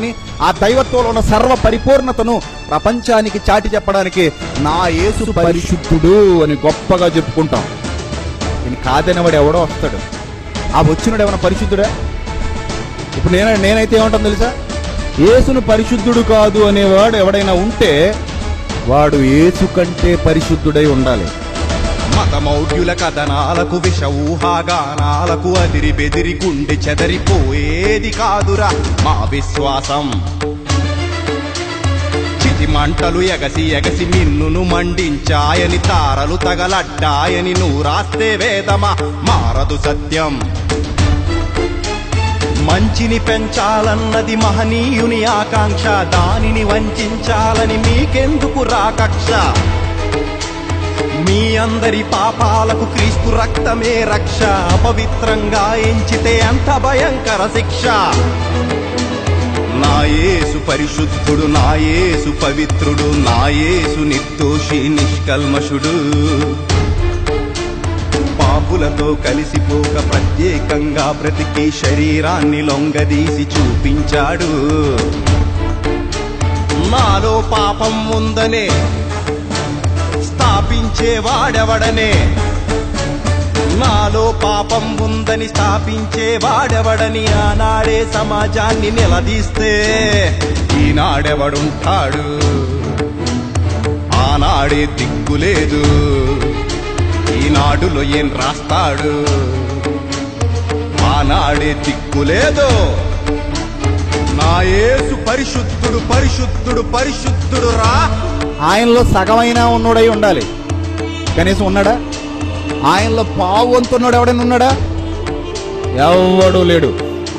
సత్యాన్ని, ఆ దైవత్వంలో ఉన్న సర్వ పరిపూర్ణతను ప్రపంచానికి చాటి చెప్పడానికి నా యేసు పరిశుద్ధుడు అని గొప్పగా చెప్పుకుంటాం. ఈయన కాదనేవాడు ఎవడో వస్తాడు. ఆ వచ్చినడు ఏమైనా పరిశుద్ధుడా? ఇప్పుడు నేనైతే ఏమంటాను తెలుసా, యేసును పరిశుద్ధుడు కాదు అనేవాడు ఎవడైనా ఉంటే వాడు యేసు కంటే పరిశుద్ధుడై ఉండాలి. మతమౌఢ్యుల కథనాలకు, విష ఊహాగానాలకు అదిరి బెదిరి గుండె చెదరిపోయేది కాదురా మా విశ్వాసం. చితి మంటలు ఎగసి ఎగసి మిన్నును మండించాయని, తారలు తగలడ్డాయని నువ్వు రాస్తే వేదమా మారదు సత్యం. మంచిని పెంచాలన్నది మహనీయుని ఆకాంక్ష, దానిని వంచాలని మీకెందుకు రాకక్ష? మీ అందరి పాపాలకు క్రీస్తు రక్తమే రక్ష, అపవిత్రంగా ఎంచితే ఎంత భయంకర శిక్ష. నా యేసు పరిశుద్ధుడు, నా యేసు పవిత్రుడు, నా యేసు నిర్దోషి నిష్కల్మషుడు. పాపులతో కలిసిపోక ప్రత్యేకంగా బ్రతికి శరీరాన్ని లొంగదీసి చూపించాడు. నాలో పాపం ఉందనే స్థాపించేవాడెవడనే, నాలో పాపం ఉందని స్థాపించేవాడెవడని ఆనాడే సమాజాన్ని నిలదీస్తే ఈనాడెవడుంటాడు? ఆనాడే దిక్కులేదు, ఈనాడులో ఏం రాస్తాడు? ఆనాడే దిక్కులేదు. నా యేసు పరిశుద్ధుడు, పరిశుద్ధుడు, పరిశుద్ధుడు రా. ఆయనలో సగమైనా ఉన్నోడై ఉండాలి. కనీసం ఉన్నాడా? ఆయనలో పావు వంతు ఉన్నాడు ఎవడైనా ఉన్నాడా? ఎవడు లేడు.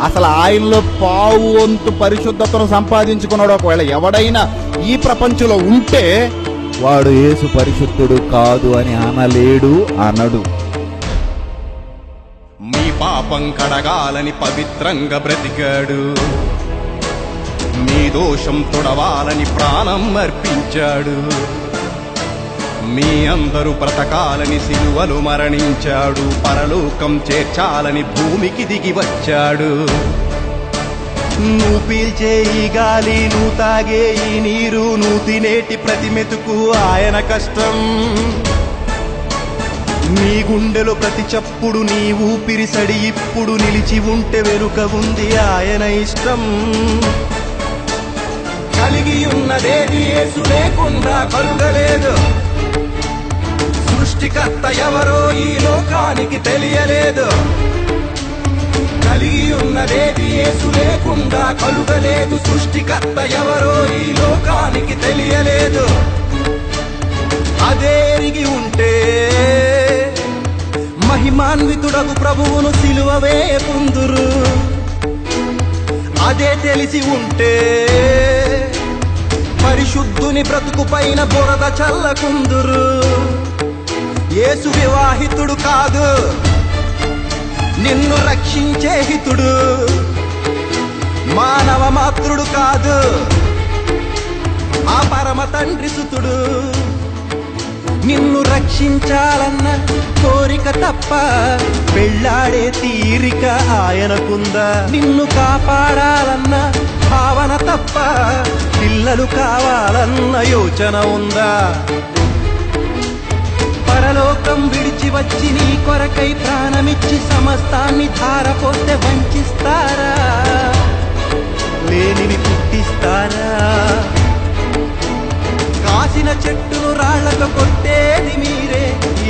అసలు ఆయనలో పావు వంతు పరిశుద్ధతను సంపాదించుకున్నాడు ఒకవేళ ఎవడైనా ఈ ప్రపంచంలో ఉంటే వాడు యేసు పరిశుద్ధుడు కాదు అని అనలేడు, అనడు. మీ పాపం కడగాలని పవిత్రంగా బ్రతికాడు, మీ దోషం తొడవాలని ప్రాణం అర్పించాడు, మీ అందరూ బ్రతకాలని సిలువలు మరణించాడు, పరలోకం చేర్చాలని భూమికి దిగి వచ్చాడు. నువ్వు పీల్చే ఈ గాలి, నువ్వు తాగే ఈ నీరు, నువ్వు తినేటి ప్రతి మెతుకు ఆయన కష్టం. నీ గుండెలో ప్రతి చప్పుడు, నీ ఊపిరిసడి ఇప్పుడు నిలిచి ఉంటే వెనుక ఉంది ఆయన ఇష్టం. కలిగి ఉన్నదేది యేసు లేకుండా కలుగలేదు, సృష్టికర్త ఎవరో ఈ లోకానికి తెలియలేదు. కలిగి ఉన్నదేది యేసు లేకుండా కలుగలేదు, సృష్టికర్త ఎవరో ఈ లోకానికి తెలియలేదు. అదే ఎరిగి ఉంటే మహిమాన్వితుడగు ప్రభువును సిలువ వేయకుందురు. అదే తెలిసి ఉంటే పరిశుద్ధుని బ్రతుకు పైన బురద చల్లకుందురు. యేసు వివాహితుడు కాదు, నిన్ను రక్షించే హితుడు. మానవ మాతృడు కాదు, ఆ పరమ తండ్రి సుతుడు. నిన్ను రక్షించాలన్న కోరిక తప్ప పెళ్ళాడే తీరిక ఆయనకుందా? నిన్ను కాపాడాలన్న భావన తప్ప పిల్లలు కావాలన్న యోచన ఉందా? పరలోకం విడిచి వచ్చి నీ కొరకై ప్రాణమిచ్చి సమస్తాన్ని ధారపోతే వంచిస్తారా? లేనివి పుట్టిస్తారా? కాసిన చెట్టును రాళ్లతో కొట్టేది మీరే,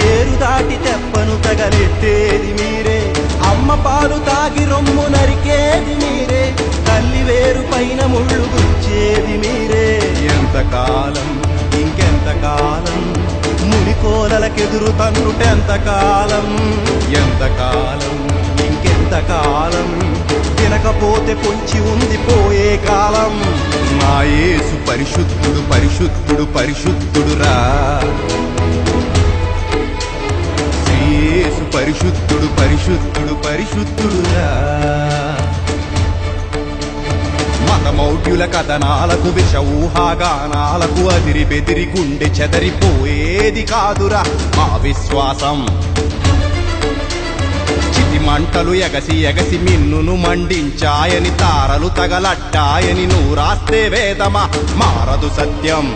ఏరు దాటి తెప్పను తగలెట్టేది మీరే. అమ్మ పాలు తాగి రొమ్ము నరికేది మీరే, తల్లి వేరు పైన ముళ్ళు గుచ్చేది మీరే. ఎంతకాలం, ఇంకెంతకాలం మునికోలకెదురు తన్నుటెంతకాలం? ఎంతకాలం, ఇంకెంతకాలం తినకపోతే పొంచి ఉంది పోయే కాలం. నా యేసు పరిశుద్ధుడు, పరిశుద్ధుడు, పరిశుద్ధుడు రా. యేసు పరిశుద్ధుడు, పరిశుద్ధుడు, పరిశుద్ధుడు రా. మతమౌఢ్యుల కథనాలకు, విష ఊహాగానాలకు అదిరి బెదిరి గుండె చెదరిపోయేది కాదురా మా విశ్వాసం. చితి మంటలు ఎగసి ఎగసి మిన్నును మండించాయని తారలు తగలడ్డాయని నూరాస్తే వేదమా మారదు సత్యం.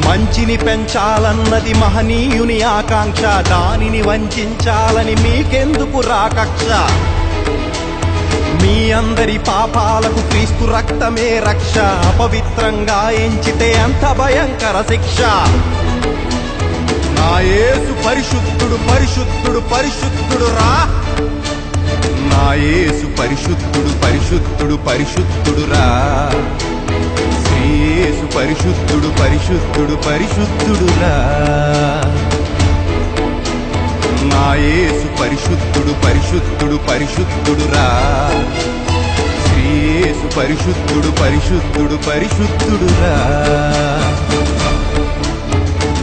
మంచిని పెంచాలన్నది మహనీయుని ఆకాంక్ష, దానిని వంచాలని మీకెందుకు రాకక్ష? మీ అందరి పాపాలకు క్రీస్తు రక్తమే రక్ష, అపవిత్రంగా ఎంచితే అంత భయంకర శిక్ష. నా యేసు పరిశుద్ధుడు పరిశుద్ధుడు పరిశుద్ధుడు రా, నా యేసు పరిశుద్ధుడు పరిశుద్ధుడు పరిశుద్ధుడు రా, శ్రీ యేసు పరిశుద్ధుడు పరిశుద్ధుడు పరిశుద్ధుడు రా, నా యేసు పరిశుద్ధుడు పరిశుద్ధుడు పరిశుద్ధుడు రా, శ్రీ యేసు పరిశుద్ధుడు పరిశుద్ధుడు పరిశుద్ధుడు రా,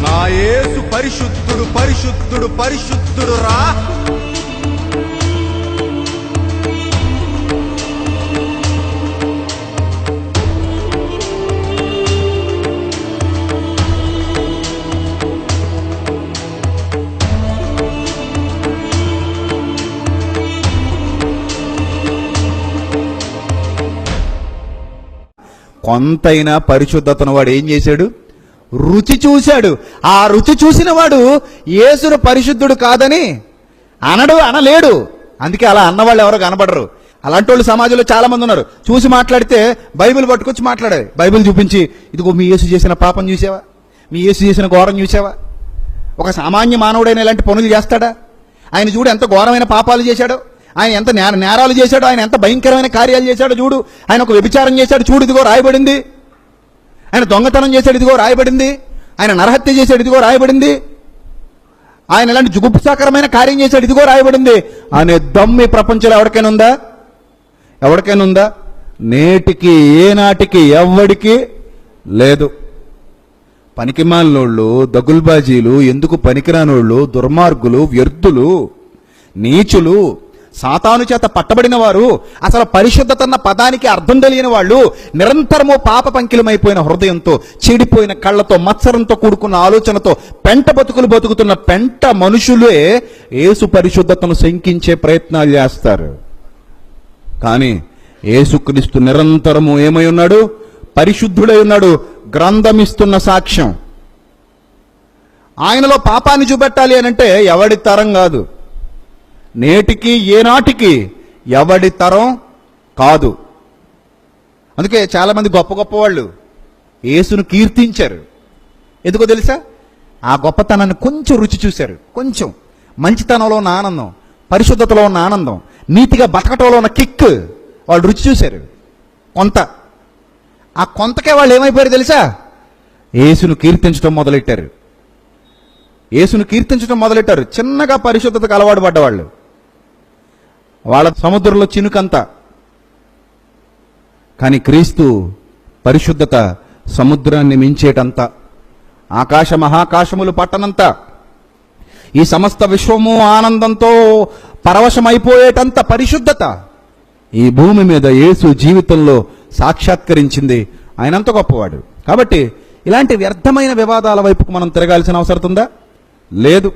నా యేసు పరిశుద్ధుడు పరిశుద్ధుడు పరిశుద్ధుడు రా. కొంతైనా పరిశుద్ధతను వాడు ఏం చేశాడు? రుచి చూశాడు. ఆ రుచి చూసిన వాడు యేసును పరిశుద్ధుడు కాదని అనలేడు. అందుకే అలా అన్నవాళ్ళు ఎవరో కనబడరు. అలాంటి వాళ్ళు సమాజంలో చాలా మంది ఉన్నారు. చూసి మాట్లాడితే బైబిల్ పట్టుకొచ్చి మాట్లాడారు. బైబిల్ చూపించి, ఇదిగో మీ యేసు చేసిన పాపం చూసావా, మీ యేసు చేసిన ఘోరం చూసావా? ఒక సామాన్య మానవుడైన ఇలాంటి పనులు చేస్తాడా? ఆయన చూడు ఎంత ఘోరమైన పాపాలు చేశాడో, ఆయన ఎంత నేరాలు చేశాడు, ఆయన ఎంత భయంకరమైన కార్యాలు చేశాడు చూడు. ఆయన ఒక వ్యభిచారం చేశాడు చూడు, ఇదిగో రాయబడింది. ఆయన దొంగతనం చేశాడు, ఇదిగో రాయబడింది. ఆయన నరహత్య చేశాడు, ఇదిగో రాయబడింది. ఆయన ఇలాంటి జుగుప్సాకరమైన కార్యం చేశాడు, ఇదిగో రాయబడింది అనే దమ్ము ఈ ప్రపంచంలో ఎవరికైనా ఉందా? ఎవరికైనా ఉందా? నేటికి ఏనాటికి ఎవ్వడికి లేదు. పనికిమాలినోళ్ళు, దగుల్బాజీలు, ఎందుకు పనికిరానోళ్ళు, దుర్మార్గులు, వ్యర్థులు, నీచులు, సాతాను చేత పట్టబడిన వారు, అసలు పరిశుద్ధత అన్న పదానికి అర్థం తెలియని వాళ్ళు, నిరంతరము పాప పంకిలమైపోయిన హృదయంతో, చెడిపోయిన కళ్ళతో, మత్సరంతో కూడుకున్న ఆలోచనతో పెంట బతుకులు బతుకుతున్న పెంట మనుషులే యేసు పరిశుద్ధతను శంకించే ప్రయత్నాలు చేస్తారు. కానీ యేసుక్రీస్తు నిరంతరము ఏమై ఉన్నాడు? పరిశుద్ధుడై ఉన్నాడు. గ్రంథమిస్తున్న సాక్ష్యం. ఆయనలో పాపాన్ని చూపెట్టాలి అని అంటే ఎవడి తరం కాదు. నేటికి ఏనాటికి ఎవడి తరం కాదు. అందుకే చాలామంది గొప్ప గొప్ప వాళ్ళు యేసును కీర్తించారు. ఎందుకో తెలుసా? ఆ గొప్పతనాన్ని కొంచెం రుచి చూశారు. కొంచెం మంచితనంలో ఉన్న ఆనందం, పరిశుద్ధతలో ఉన్న ఆనందం, నీతిగా బతకటంలో ఉన్న కిక్ వాళ్ళు రుచి చూశారు. కొంత ఆ కొంతకే వాళ్ళు ఏమైపోయారు తెలుసా? యేసును కీర్తించడం మొదలెట్టారు. యేసును కీర్తించడం మొదలెట్టారు. చిన్నగా పరిశుద్ధతకు అలవాటు పడ్డవాళ్ళు. వాళ్ళ సముద్రంలో చినుకంత. కానీ క్రీస్తు పరిశుద్ధత సముద్రాన్ని మించేటంత, ఆకాశ మహాకాశములు పట్టనంత, ఈ సమస్త విశ్వము ఆనందంతో పరవశమైపోయేటంత పరిశుద్ధత ఈ భూమి మీద యేసు జీవితంలో సాక్షాత్కరించింది. ఆయనంత గొప్పవాడు. కాబట్టి ఇలాంటి వ్యర్థమైన వివాదాల వైపుకు మనం తిరగాల్సిన అవసరం ఉందా? లేదు.